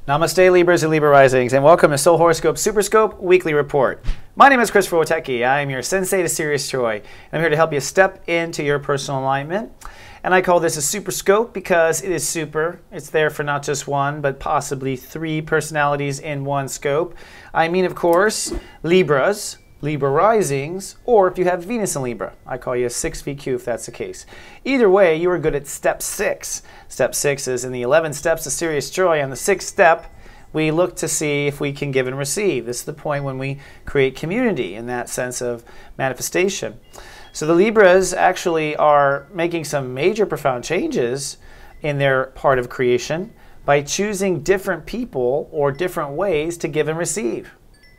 Namaste, Libras and Libra Risings, and welcome to Soul Horoscope SuperScope Weekly Report. My name is Christopher Witecki. I am your Sensei to Sirius. I'm here to help you step into your personal alignment. And I call this a Super Scope because it is super. It's there for not just one, but possibly three personalities in one scope. I mean, of course, Libras, Libra Risings, or if you have Venus in Libra. I call you a 6VQ if that's the case. Either way, you are good at step 6. Step 6 is in the 11 steps of Sirius Joy. On the 6th step, we look to see if we can give and receive. This is the point when we create community in that sense of manifestation. So the Libras actually are making some major profound changes in their part of creation by choosing different people or different ways to give and receive.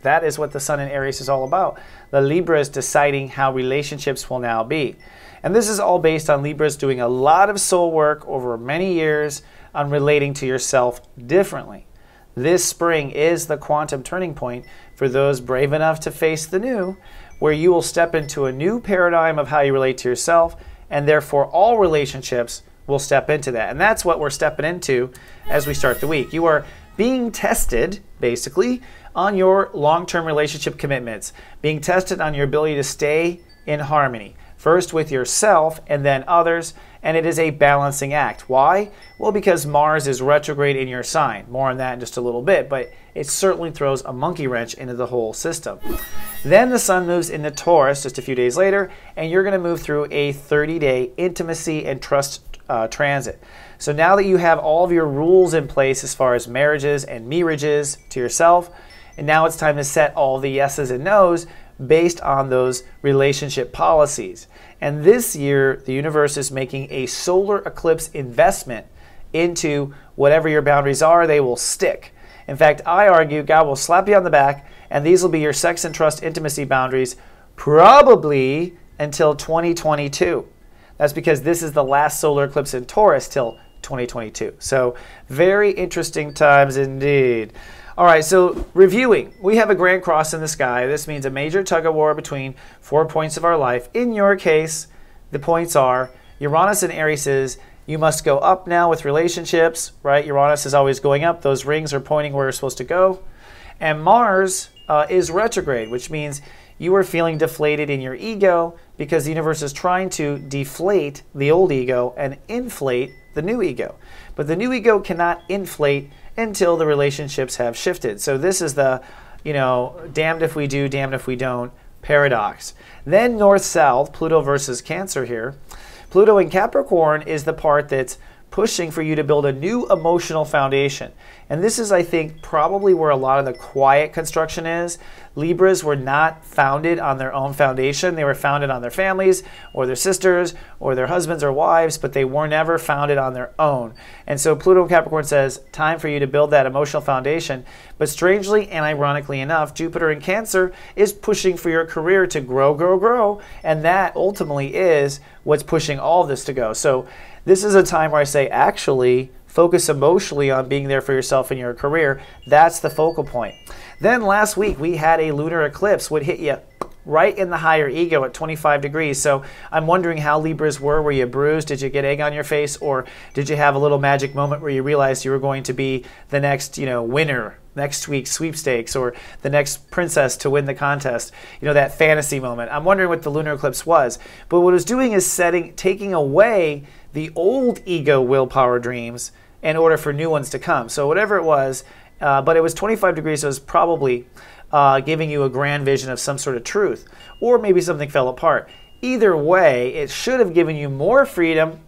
That is what the Sun in Aries is all about. The Libra is deciding how relationships will now be. And this is all based on Libras doing a lot of soul work over many years on relating to yourself differently. This spring is the quantum turning point for those brave enough to face the new, where you will step into a new paradigm of how you relate to yourself, and therefore all relationships will step into that. And that's what we're stepping into as we start the week. You are being tested, basically, on your long-term relationship commitments, being tested on your ability to stay in harmony, first with yourself and then others, and it is a balancing act. Why? Well, because Mars is retrograde in your sign. More on that in just a little bit, but it certainly throws a monkey wrench into the whole system. Then the Sun moves into Taurus just a few days later, and you're going to move through a 30-day intimacy and trust transit. So now that you have all of your rules in place as far as marriages and marriages to yourself, and now it's time to set all the yeses and nos based on those relationship policies. And this year, the universe is making a solar eclipse investment into whatever your boundaries are. They will stick. In fact, I argue God will slap you on the back, and these will be your sex and trust intimacy boundaries probably until 2022. That's because this is the last solar eclipse in Taurus till 2022. So very interesting times indeed. All right, so reviewing. We have a grand cross in the sky. This means a major tug of war between 4 points of our life. In your case, the points are Uranus and Aries is you must go up now with relationships, right? Uranus is always going up. Those rings are pointing where you're supposed to go. And Mars is retrograde, which means you are feeling deflated in your ego because the universe is trying to deflate the old ego and inflate the new ego. But the new ego cannot inflate until the relationships have shifted. So this is the, damned if we do, damned if we don't paradox. Then north-south, Pluto versus Cancer here. Pluto in Capricorn is the part that's pushing for you to build a new emotional foundation. And this is, I think, probably where a lot of the quiet construction is. Libras were not founded on their own foundation. They were founded on their families or their sisters or their husbands or wives, but they were never founded on their own. And so Pluto in Capricorn says, time for you to build that emotional foundation. But strangely and ironically enough, Jupiter in Cancer is pushing for your career to grow, grow, grow. And that ultimately is what's pushing all of this to go. So this is a time where I say, actually, focus emotionally on being there for yourself in your career. That's the focal point. Then last week, we had a lunar eclipse, would hit you right in the higher ego at 25 degrees. So I'm wondering how Libras were. Were you bruised? Did you get egg on your face? Or did you have a little magic moment where you realized you were going to be the next, winner, next week's sweepstakes, or the next princess to win the contest? That fantasy moment. I'm wondering what the lunar eclipse was. But what it was doing is taking away the old ego willpower dreams in order for new ones to come. So whatever it was, but it was 25 degrees, so it was probably giving you a grand vision of some sort of truth. Or maybe something fell apart. Either way, it should have given you more freedom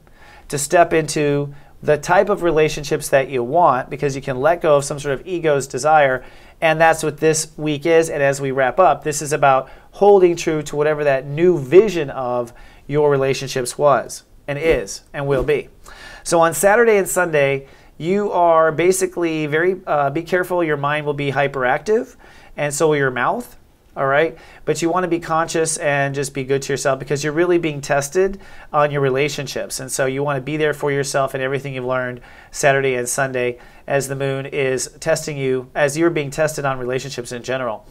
to step into the type of relationships that you want, because you can let go of some sort of ego's desire. And that's what this week is. And as we wrap up, this is about holding true to whatever that new vision of your relationships was and is and will be. So on Saturday and Sunday, you are basically be careful. Your mind will be hyperactive, and so will your mouth. all right? But you want to be conscious and just be good to yourself because you're really being tested on your relationships. And so you want to be there for yourself and everything you've learned Saturday and Sunday as the moon is testing you, as you're being tested on relationships in general.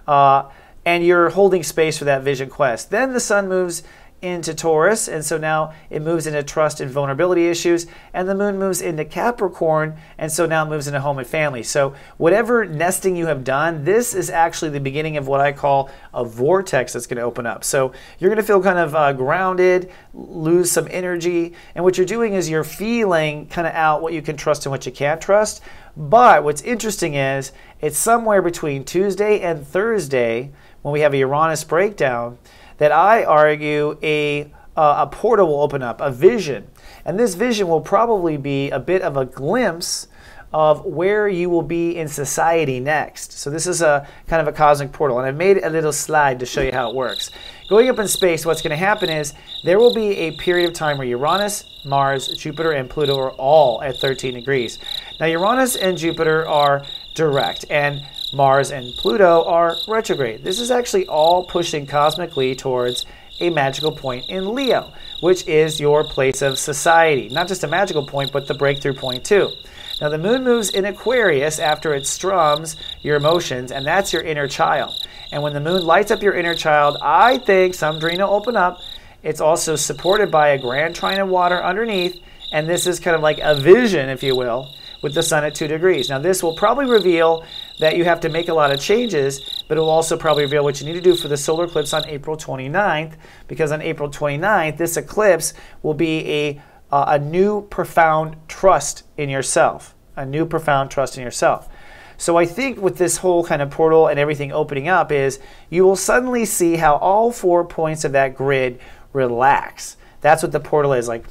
And you're holding space for that vision quest. Then the sun moves into Taurus, and so now it moves into trust and vulnerability issues, and the moon moves into Capricorn, and so now it moves into home and family. So whatever nesting you have done, this is actually the beginning of what I call a vortex that's going to open up. So you're going to feel kind of grounded, lose some energy, and what you're doing is you're feeling kind of out what you can trust and what you can't trust. But what's interesting is it's somewhere between Tuesday and Thursday when we have a Uranus breakdown that I argue a portal will open up, a vision. And this vision will probably be a bit of a glimpse of where you will be in society next. So this is a kind of a cosmic portal. And I've made a little slide to show you how it works. Going up in space, what's going to happen is there will be a period of time where Uranus, Mars, Jupiter, and Pluto are all at 13 degrees. Now Uranus and Jupiter are direct, and Mars and Pluto are retrograde. This is actually all pushing cosmically towards a magical point in Leo, which is your place of society. Not just a magical point, but the breakthrough point too. Now the moon moves in Aquarius after it strums your emotions, and that's your inner child. And when the moon lights up your inner child, I think some dream will open up. It's also supported by a grand trine of water underneath, and this is kind of like a vision, if you will, with the sun at 2 degrees. Now this will probably reveal that you have to make a lot of changes, but it will also probably reveal what you need to do for the solar eclipse on April 29th, because on April 29th, this eclipse will be a new profound trust in yourself, a new profound trust in yourself. So I think with this whole kind of portal and everything opening up is you will suddenly see how all 4 points of that grid relax. That's what the portal is like,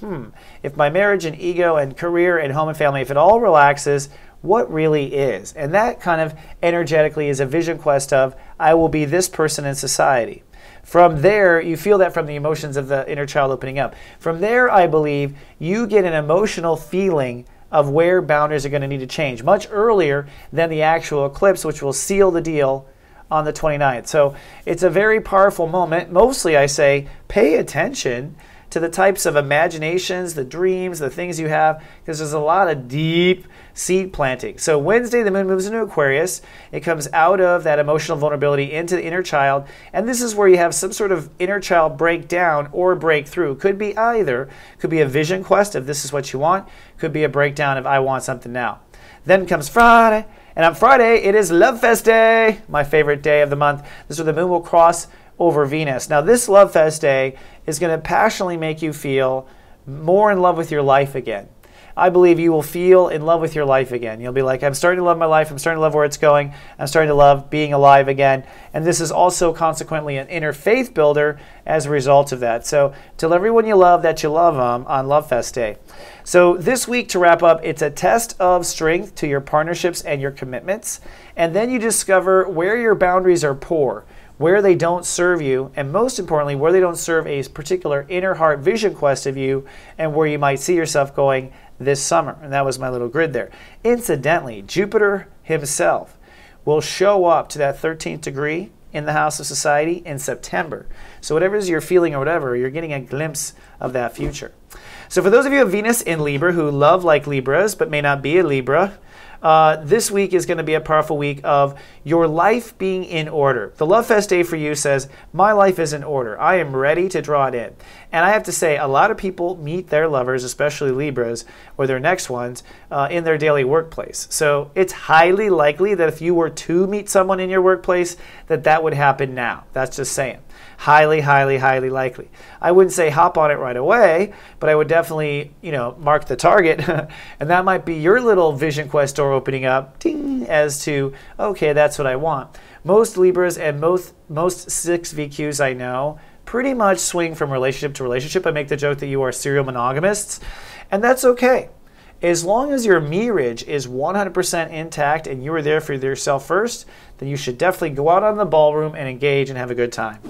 if my marriage and ego and career and home and family, if it all relaxes, what really is? And that kind of energetically is a vision quest of, I will be this person in society. From there, you feel that from the emotions of the inner child opening up. From there, I believe, you get an emotional feeling of where boundaries are going to need to change, much earlier than the actual eclipse, which will seal the deal on the 29th. So it's a very powerful moment. Mostly, I say, pay attention to the types of imaginations, the dreams, the things you have, because there's a lot of deep seed planting. So Wednesday, the moon moves into Aquarius. It comes out of that emotional vulnerability into the inner child, and this is where you have some sort of inner child breakdown or breakthrough. Could be either. Could be a vision quest if this is what you want. Could be a breakdown of I want something now. Then comes Friday, and on Friday, it is Love Fest Day, my favorite day of the month. This is where the moon will cross over Venus. Now this Love Fest Day is going to passionately make you feel more in love with your life again. I believe you will feel in love with your life again. You'll be like, I'm starting to love my life. I'm starting to love where it's going. I'm starting to love being alive again. And this is also consequently an inner faith builder as a result of that. So tell everyone you love that you love them on Love Fest Day. So this week, to wrap up, it's a test of strength to your partnerships and your commitments. And then you discover where your boundaries are poor, where they don't serve you, and most importantly, where they don't serve a particular inner heart vision quest of you, and where you might see yourself going this summer. And that was my little grid there. Incidentally, Jupiter himself will show up to that 13th degree in the house of society in September. So whatever it is you're feeling or whatever, you're getting a glimpse of that future. So for those of you who have Venus in Libra who love like Libras but may not be a Libra, this week is going to be a powerful week of your life being in order. The Love Fest Day for you says, my life is in order. I am ready to draw it in. And I have to say, a lot of people meet their lovers, especially Libras, or their next ones, in their daily workplace. So it's highly likely that if you were to meet someone in your workplace, that would happen now. That's just saying. Highly, highly, highly likely. I wouldn't say hop on it right away, but I would definitely, mark the target. And that might be your little vision quest door opening up, ding, as to, okay, that's what I want. Most Libras and most 6VQs I know pretty much swing from relationship to relationship. I make the joke that you are serial monogamists, and that's okay. As long as your marriage is 100% intact and you are there for yourself first, then you should definitely go out on the ballroom and engage and have a good time.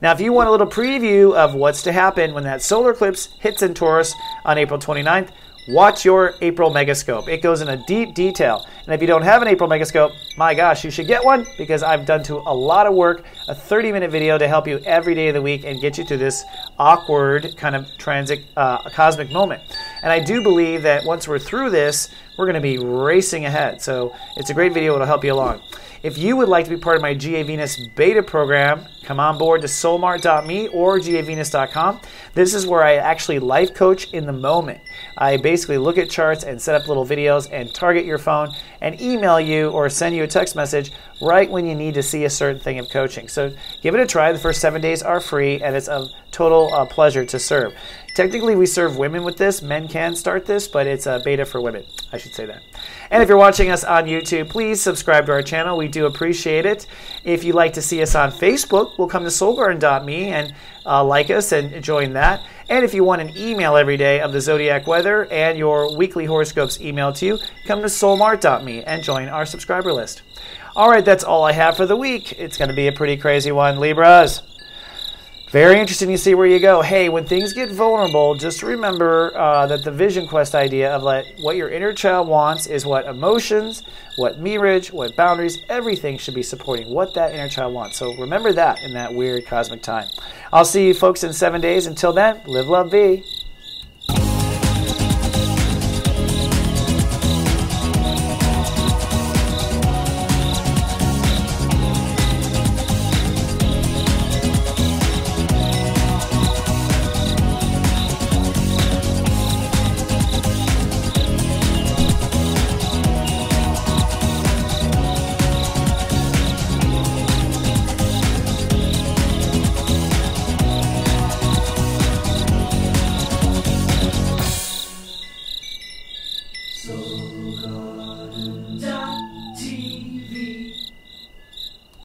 Now, if you want a little preview of what's to happen when that solar eclipse hits in Taurus on April 29th, watch your April Megascope. It goes into deep detail. And if you don't have an April Megascope, my gosh, you should get one because I've done a lot of work, a 30-minute video to help you every day of the week and get you through this awkward kind of transit cosmic moment. And I do believe that once we're through this, we're going to be racing ahead. So it's a great video. It'll help you along. If you would like to be part of my GA Venus beta program, come on board to soulmart.me or gavenus.com. This is where I actually life coach in the moment. I basically look at charts and set up little videos and target your phone and email you or send you a text message right when you need to see a certain thing of coaching. So give it a try. The first 7 days are free and it's a total pleasure to serve. Technically, we serve women with this. Men can start this, but it's a beta for women. I should say that. And if you're watching us on YouTube, please subscribe to our channel. We do appreciate it. If you'd like to see us on Facebook, we'll come to soulgarden.me and like us and join that. And if you want an email every day of the zodiac weather and your weekly horoscopes emailed to you, come to soulmart.me and join our subscriber list. All right, that's all I have for the week. It's going to be a pretty crazy one, Libras. Very interesting to see where you go. Hey, when things get vulnerable, just remember that the vision quest idea of what your inner child wants is what emotions, what mirage, what boundaries, everything should be supporting what that inner child wants. So remember that in that weird cosmic time. I'll see you folks in 7 days. Until then, live, love, be.